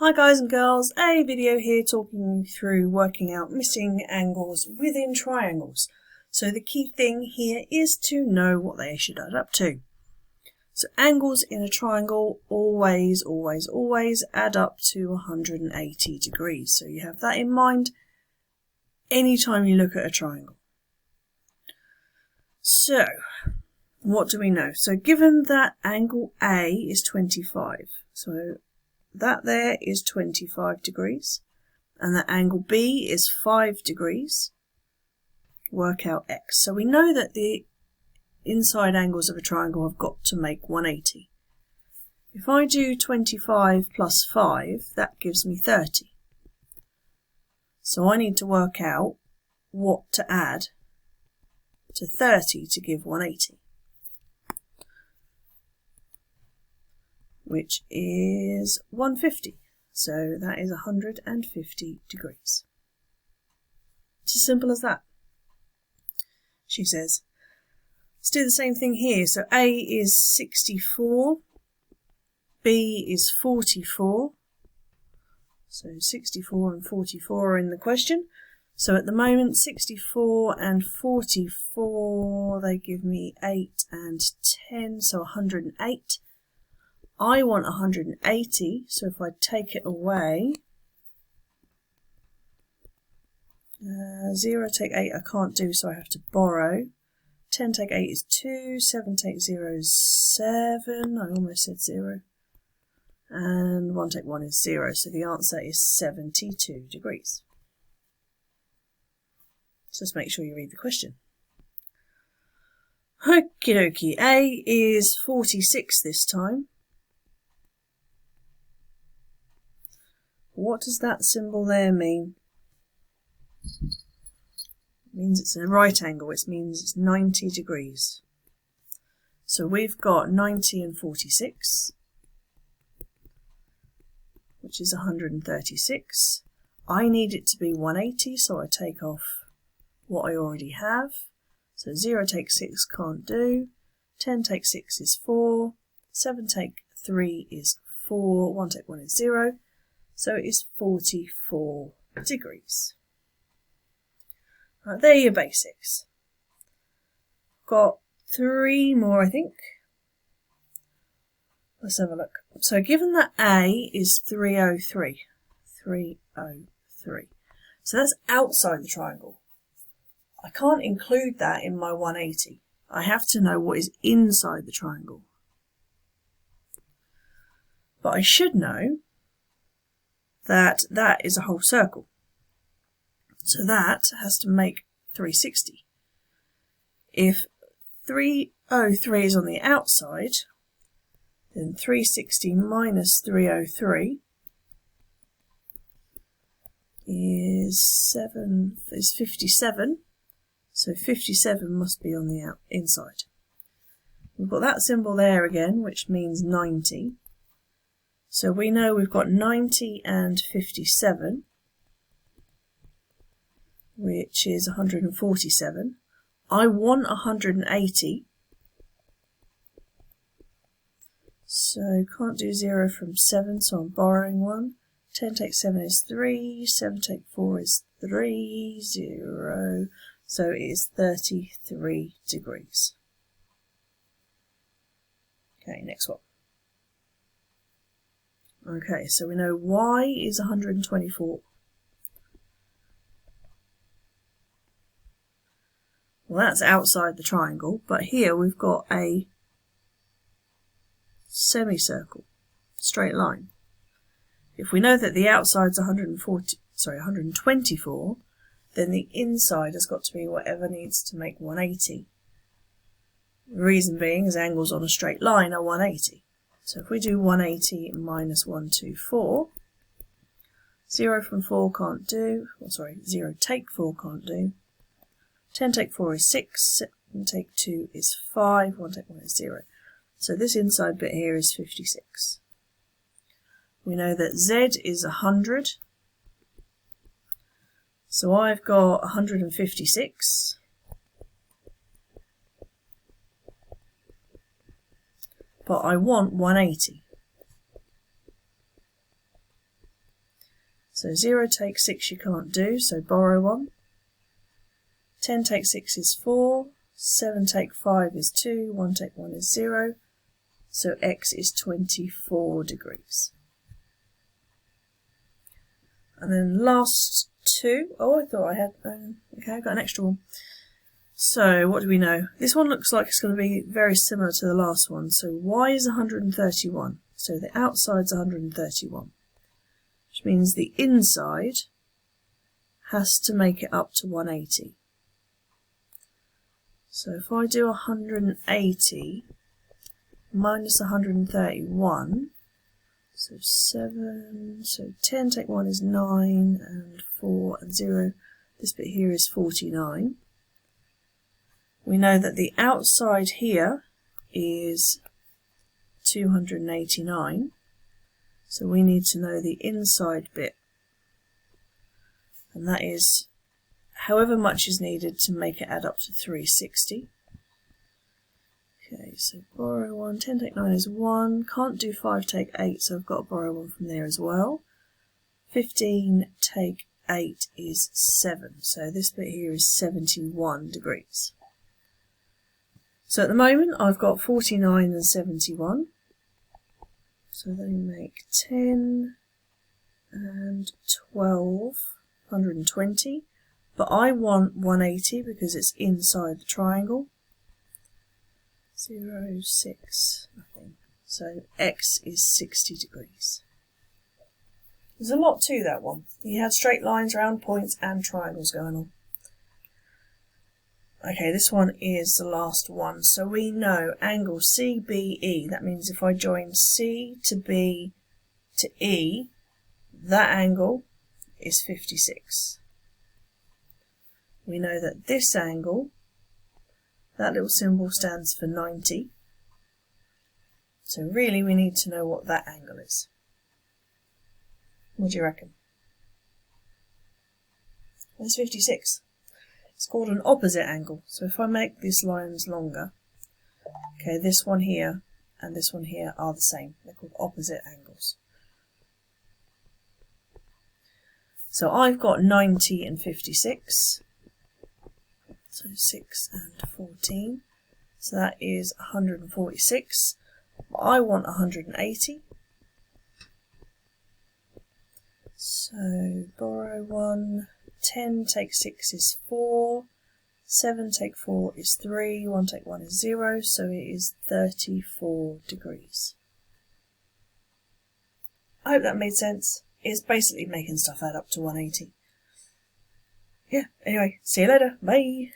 Hi guys and girls, a video here talking you through working out missing angles within triangles. So the key thing here is to know what they should add up to. So angles in a triangle always add up to 180 degrees. So you have that in mind anytime you look at a triangle. So what do we know? So given that angle A is 25, so that there is 25 degrees, and that angle B is 5 degrees, work out x. So we know that the inside angles of a triangle have got to make 180. If I do 25 plus 5, that gives me 30. So I need to work out what to add to 30 to give 180. Which is 150. So that is 150 degrees. It's as simple as that. She says, let's do the same thing here. So A is 64, B is 44. So 64 and 44 are in the question. So at the moment 64 and 44, they give me 8 and 10, so 108. I want 180, so if I take it away, 0 take 8 I can't do, so I have to borrow. 10 take 8 is 2, 7 take 0 is 7, I almost said 0, and 1 take 1 is 0, so the answer is 72 degrees. So just make sure you read the question. Okie dokie, A is 46 this time. What does that symbol there mean? It means it's a right angle. It means it's 90 degrees. So we've got 90 and 46, which is 136. I need it to be 180, so I take off what I already have. So 0 take 6 can't do. 10 take 6 is 4. 7 take 3 is 4. 1 take 1 is 0. So it is 44 degrees. Right, there are your basics. Got 3 more, I think. Let's have a look. So given that A is 303, so that's outside the triangle. I can't include that in my 180. I have to know what is inside the triangle. But I should know that that is a whole circle. So that has to make 360. If 303 is on the outside, then 360 minus 303 is 57. So 57 must be on the inside. We've got that symbol there again, which means 90. So we know we've got 90 and 57, which is 147. I want 180, so can't do 0 from 7, so I'm borrowing 1. 10 take 7 is 3, 7 take 4 is 3, 0, so it is 33 degrees. Okay, next one. Okay, so we know Y is 124. Well, that's outside the triangle, but here we've got a semicircle, straight line. If we know that the outside's 124, then the inside has got to be whatever needs to make 180. The reason being is angles on a straight line are 180. So if we do 180 minus 124, 0 from 4 can't do, 0 take 4 can't do. 10 take 4 is 6, 7 take 2 is 5, 1 take 1 is 0. So this inside bit here is 56. We know that Z is 100. So I've got 156. But I want 180. So 0 take 6 you can't do, so borrow 1. 10 take 6 is 4. 7 take 5 is 2. 1 take 1 is 0. So x is 24 degrees. And then last two. Oh, I thought I had... okay, I got an extra one. So, what do we know? This one looks like it's going to be very similar to the last one. So, y is 131. So, the outside's 131. Which means the inside has to make it up to 180. So, if I do 180 minus 131, so 7, so 10 take 1 is 9, and 4 and 0. This bit here is 49. We know that the outside here is 289. So we need to know the inside bit. And that is however much is needed to make it add up to 360. Okay, so borrow 1, 10 take 9 is 1, can't do 5 take 8, so I've got to borrow 1 from there as well. 15 take 8 is 7, so this bit here is 71 degrees. So at the moment I've got 49 and 71, so they make 10 and 12, 120, but I want 180 because it's inside the triangle. 0, 6, nothing. So x is 60 degrees. There's a lot to that one. You had straight lines, round points and triangles going on. Okay, this one is the last one. So we know angle CBE. That means if I join C to B to E, that angle is 56. We know that this angle, that little symbol stands for 90. So really we need to know what that angle is. What do you reckon? That's 56. It's called an opposite angle. So if I make these lines longer, okay, this one here and this one here are the same. They're called opposite angles. So I've got 90 and 56. So 6 and 14. So that is 146. I want 180. So borrow 1. 10 take 6 is 4. 7 take 4 is 3. 1 take 1 is 0. So it is 34 degrees. I hope that made sense. It's basically making stuff add up to 180. Yeah, anyway, see you later. Bye.